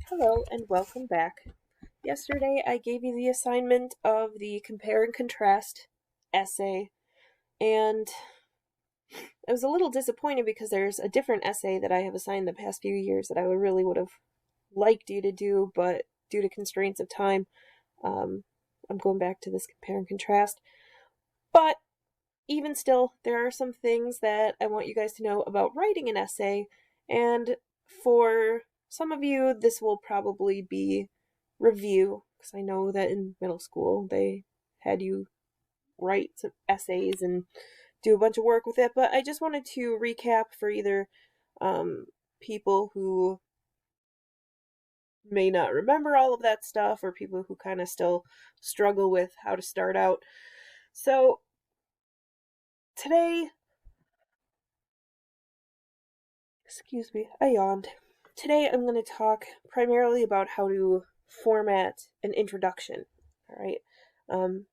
Hello and welcome back. Yesterday I gave you the assignment of the compare and contrast essay, and I was a little disappointed because there's a different essay that I have assigned the past few years that I really would have liked you to do, but due to constraints of time, um, I'm going back to this compare and contrast. But even still, there are some things that I want you guys to know about writing an essay, and for some of you, this will probably be review, because I know that in middle school they had you write some essays and do a bunch of work with it, but I just wanted to recap for either um, people who may not remember all of that stuff or people who kind of still struggle with how to start out. So today, excuse me, I yawned. Today I'm going to talk primarily about how to format an introduction, all right?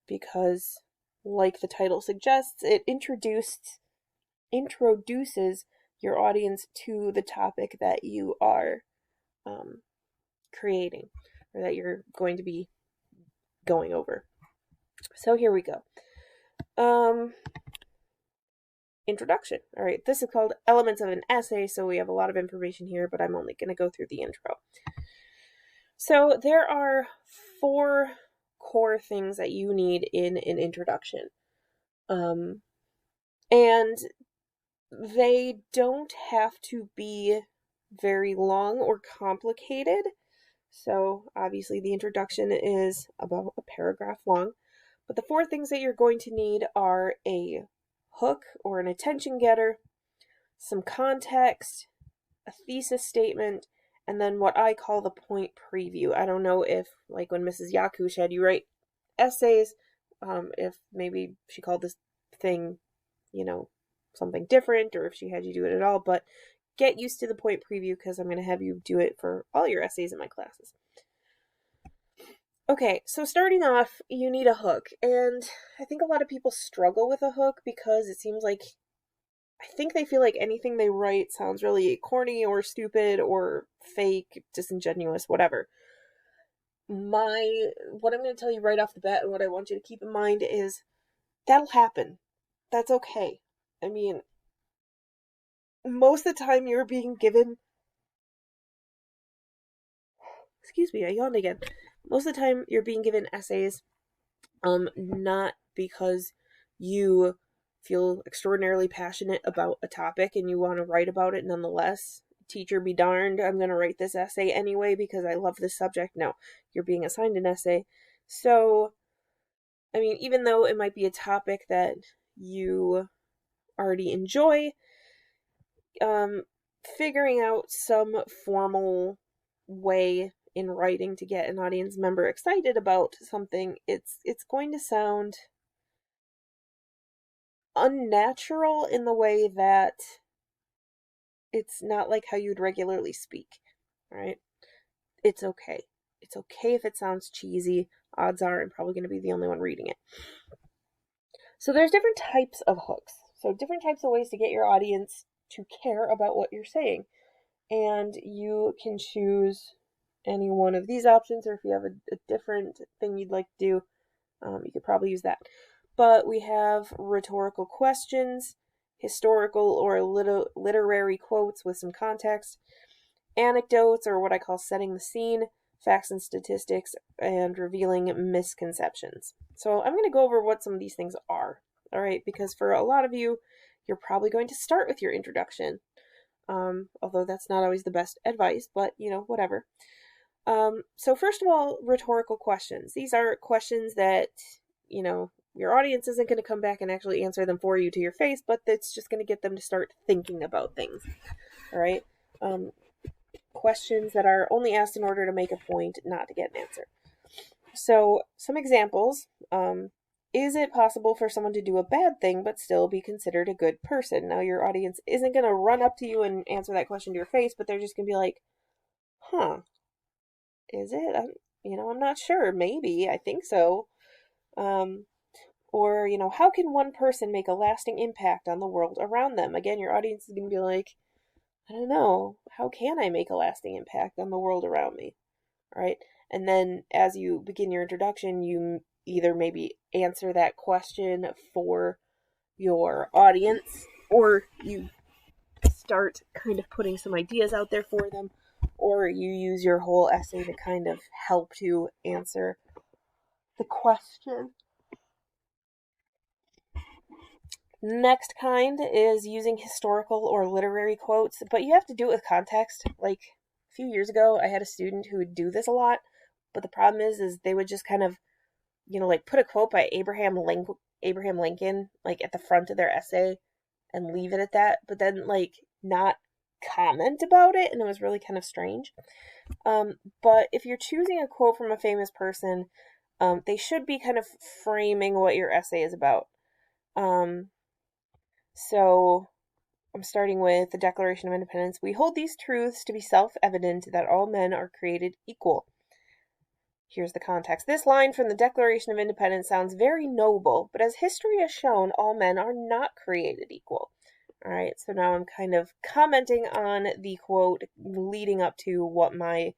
Because, like the title suggests, it introduces your audience to the topic that you are um, creating or that you're going to be going over. So here we go. Introduction. All right, this is called Elements of an Essay, so we have a lot of information here, but I'm only going to go through the intro. So there are 4 core things that you need in an introduction. And they don't have to be very long or complicated. So obviously the introduction is about a paragraph long. But the 4 things that you're going to need are a hook or an attention getter, some context, a thesis statement, and then what I call the point preview. I don't know if, like when Mrs. Yakush had you write essays, if maybe she called this thing, something different, or if she had you do it at all, but get used to the point preview because I'm going to have you do it for all your essays in my classes. Okay, so starting off, you need a hook, and I think a lot of people struggle with a hook because it seems like I think they feel like anything they write sounds really corny or stupid or fake, disingenuous, whatever. What I'm going to tell you right off the bat and what I want you to keep in mind is that'll happen. That's okay. I mean, most of the time you're being given, excuse me, I yawned again. Most of the time you're being given essays, not because you feel extraordinarily passionate about a topic and you want to write about it nonetheless. Teacher be darned, I'm going to write this essay anyway because I love this subject. No, you're being assigned an essay. So, I mean, even though it might be a topic that you already enjoy, figuring out some formal way in writing to get an audience member excited about something, it's going to sound unnatural in the way that it's not like how you'd regularly speak, right? It's okay. It's okay if it sounds cheesy. Odds are I'm probably going to be the only one reading it. So there's different types of hooks. So different types of ways to get your audience to care about what you're saying. And you can choose any one of these options, or if you have a different thing you'd like to do, you could probably use that. But we have rhetorical questions, historical or literary quotes with some context, anecdotes, or what I call setting the scene, facts and statistics, and revealing misconceptions. So I'm going to go over what some of these things are, all right? Because for a lot of you, you're probably going to start with your introduction, although that's not always the best advice, but whatever. So first of all, rhetorical questions. These are questions that, your audience isn't going to come back and actually answer them for you to your face, but it's just going to get them to start thinking about things. All right. Questions that are only asked in order to make a point, not to get an answer. So some examples. Is it possible for someone to do a bad thing but still be considered a good person? Now, your audience isn't going to run up to you and answer that question to your face, but they're just going to be like, huh, is it? I'm not sure. Maybe. I think so. Or, how can one person make a lasting impact on the world around them? Again, your audience is going to be like, I don't know, how can I make a lasting impact on the world around me? Right? And then as you begin your introduction, you either maybe answer that question for your audience, or you start kind of putting some ideas out there for them, or you use your whole essay to kind of help to answer the question. Next kind is using historical or literary quotes, but you have to do it with context. Like a few years ago, I had a student who would do this a lot, but the problem is they would just kind of, like put a quote by Abraham Lincoln, like at the front of their essay, and leave it at that, but then like not comment about it, and it was really kind of strange. But if you're choosing a quote from a famous person, they should be kind of framing what your essay is about. So I'm starting with the Declaration of Independence. We hold these truths to be self-evident that all men are created equal. Here's the context. This line from the Declaration of Independence sounds very noble, but as history has shown, all men are not created equal. All right, so now I'm kind of commenting on the quote leading up to what my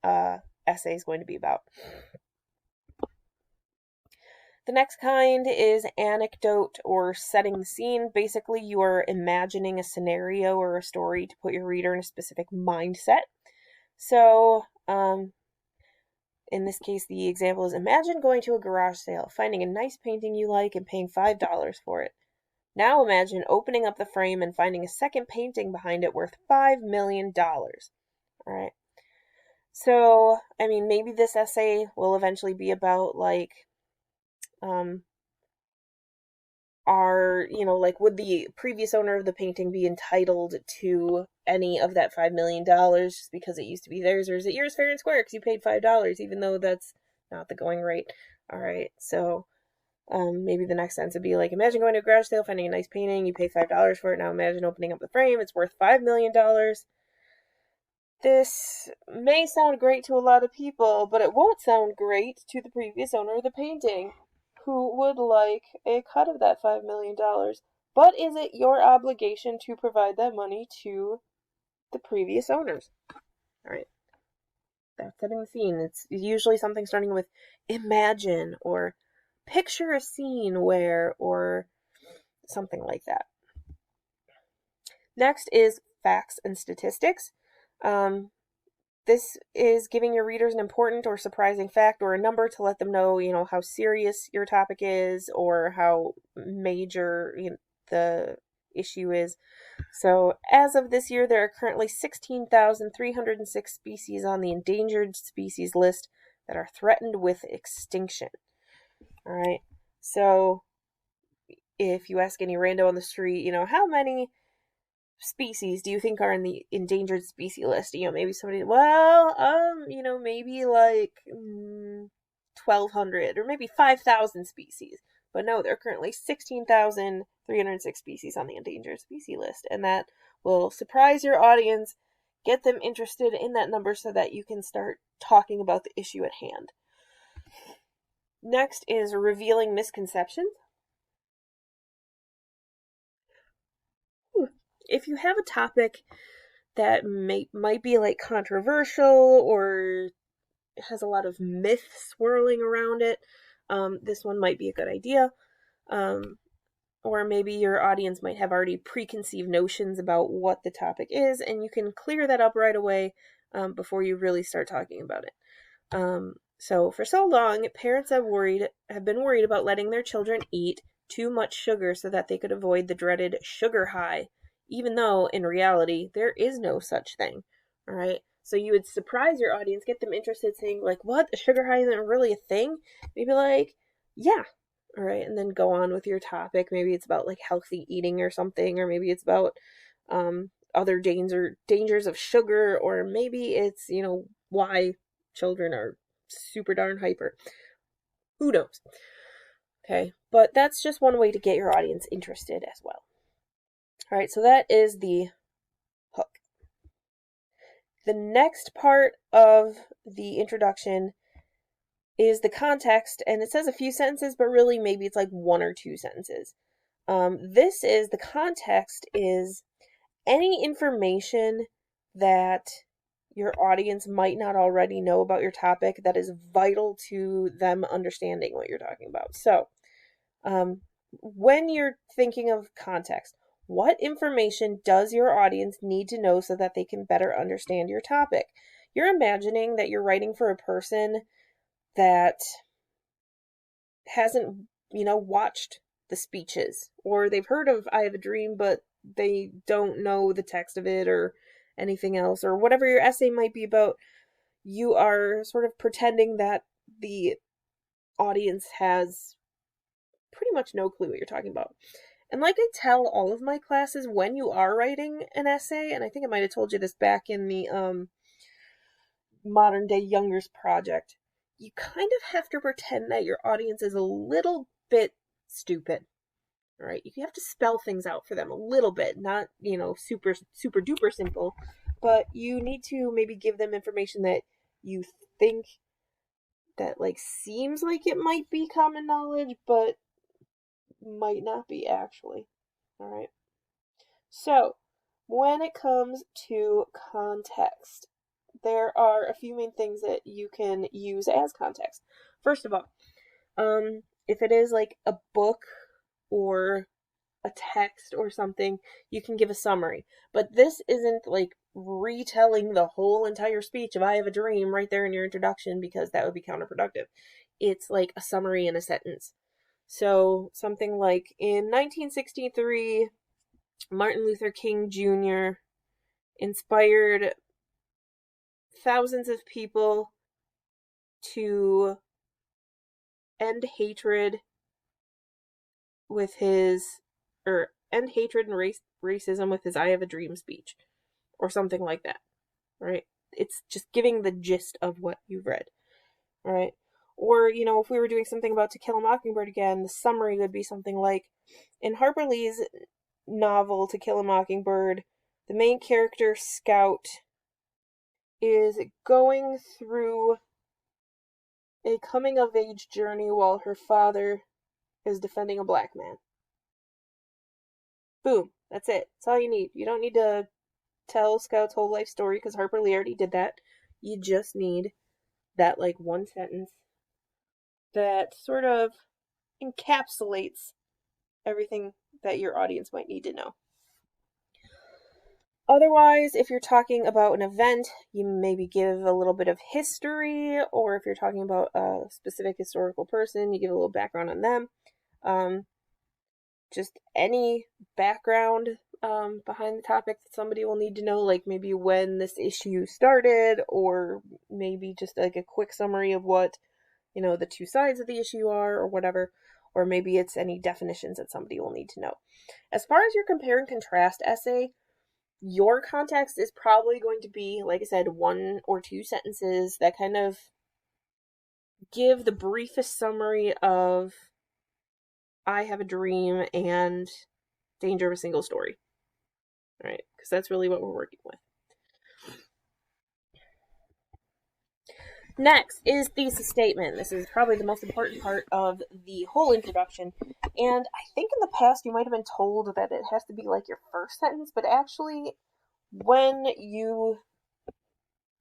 essay is going to be about. The next kind is anecdote or setting the scene. Basically, you are imagining a scenario or a story to put your reader in a specific mindset. So, in this case, the example is imagine going to a garage sale, finding a nice painting you like, and paying $5 for it. Now imagine opening up the frame and finding a second painting behind it worth $5 million. All right. So, I mean, maybe this essay will eventually be about like, like, would the previous owner of the painting be entitled to any of that $5 million just because it used to be theirs, or is it yours fair and square because you paid $5, even though that's not the going rate? All right, so maybe the next sentence would be like, imagine going to a garage sale, finding a nice painting, you pay $5 for it. Now imagine opening up the frame, it's worth $5 million. This may sound great to a lot of people, but it won't sound great to the previous owner of the painting, who would like a cut of that $5 million. But is it your obligation to provide that money to the previous owners? All right, that's setting the scene. It's usually something starting with imagine or picture a scene where, or something like that. Next is facts and statistics. This is giving your readers an important or surprising fact or a number to let them know, how serious your topic is or how major the issue is. So, as of this year, there are currently 16,306 species on the endangered species list that are threatened with extinction. All right. So, if you ask any rando on the street, how many species do you think are in the endangered species list? Maybe somebody, maybe like 1,200 or maybe 5,000 species. But no, there are currently 16,306 species on the endangered species list, and that will surprise your audience, get them interested in that number so that you can start talking about the issue at hand. Next is revealing misconceptions. If you have a topic that might be like controversial or has a lot of myths swirling around it, this one might be a good idea. Or maybe your audience might have already preconceived notions about what the topic is, and you can clear that up right away before you really start talking about it. So for so long, parents have been worried about letting their children eat too much sugar so that they could avoid the dreaded sugar high, even though in reality there is no such thing. All right. So you would surprise your audience, get them interested, saying like, "What? A sugar high isn't really a thing?" Maybe like, "Yeah." All right, and then go on with your topic. Maybe it's about like healthy eating or something, or maybe it's about other dangers of sugar, or maybe it's why children are super darn hyper. Who knows? Okay, but that's just one way to get your audience interested as well. All right, so that is the hook. The next part of the introduction is the context, and it says a few sentences, but really maybe it's like one or two sentences. The context is any information that your audience might not already know about your topic that is vital to them understanding what you're talking about. So, when you're thinking of context, what information does your audience need to know so that they can better understand your topic? You're imagining that you're writing for a person that hasn't, watched the speeches, or they've heard of I Have a Dream, but they don't know the text of it or anything else, or whatever your essay might be about. You are sort of pretending that the audience has pretty much no clue what you're talking about. And like I tell all of my classes, when you are writing an essay, and I think I might have told you this back in the modern day Youngers project, you kind of have to pretend that your audience is a little bit stupid. All right, you have to spell things out for them a little bit, not, super super duper simple, but you need to maybe give them information that you think that like seems like it might be common knowledge, but might not be actually. All right. So, when it comes to context, there are a few main things that you can use as context. First of all, if it is like a book or a text or something, you can give a summary. But this isn't like retelling the whole entire speech of I Have a Dream right there in your introduction, because that would be counterproductive. It's like a summary in a sentence. So something like, in 1963, Martin Luther King Jr. inspired thousands of people to end hatred with his, or end hatred and racism with his I Have a Dream speech, or something like that, right? It's just giving the gist of what you've read, right? Or, if we were doing something about To Kill a Mockingbird again, the summary would be something like, in Harper Lee's novel To Kill a Mockingbird, the main character, Scout, is going through a coming-of-age journey while her father is defending a black man. Boom. That's it. That's all you need. You don't need to tell Scout's whole life story, because Harper Lee already did that. You just need that, like, one sentence that sort of encapsulates everything that your audience might need to know. Otherwise, if you're talking about an event, you maybe give a little bit of history, or if you're talking about a specific historical person, you give a little background on them. Just any background behind the topic that somebody will need to know, like maybe when this issue started, or maybe just like a quick summary of what, the two sides of the issue are, or whatever. Or maybe it's any definitions that somebody will need to know. As far as your compare and contrast essay, your context is probably going to be, like I said, one or two sentences that kind of give the briefest summary of I Have a Dream and Danger of a Single Story. Right? Because that's really what we're working with. Next is thesis statement. This is probably the most important part of the whole introduction. And I think in the past you might have been told that it has to be like your first sentence, but actually, when you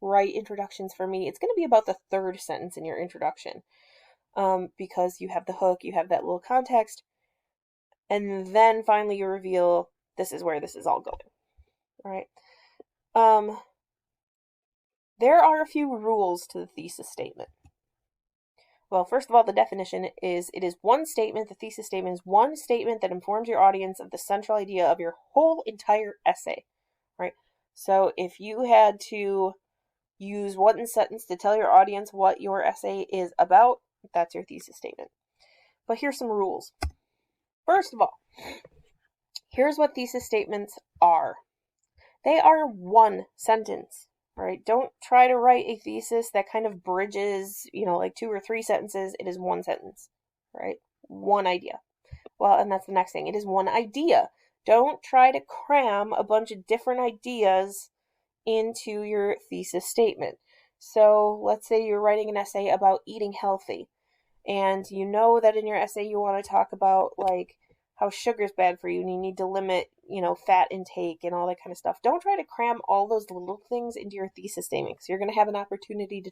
write introductions for me, it's going to be about the third sentence in your introduction. Because you have the hook, you have that little context, and then finally you reveal this is where this is all going. All right. There are a few rules to the thesis statement. Well, first of all, the definition is, it is one statement. The thesis statement is one statement that informs your audience of the central idea of your whole entire essay, right? So if you had to use one sentence to tell your audience what your essay is about, that's your thesis statement. But here's some rules. First of all, here's what thesis statements are. They are one sentence. Right? Don't try to write a thesis that kind of bridges, like 2 or 3 sentences. It is one sentence, right? One idea. Well, and that's the next thing. It is one idea. Don't try to cram a bunch of different ideas into your thesis statement. So let's say you're writing an essay about eating healthy, and you know that in your essay you want to talk about like how sugar's bad for you and you need to limit, fat intake and all that kind of stuff. Don't try to cram all those little things into your thesis statement because you're going to have an opportunity to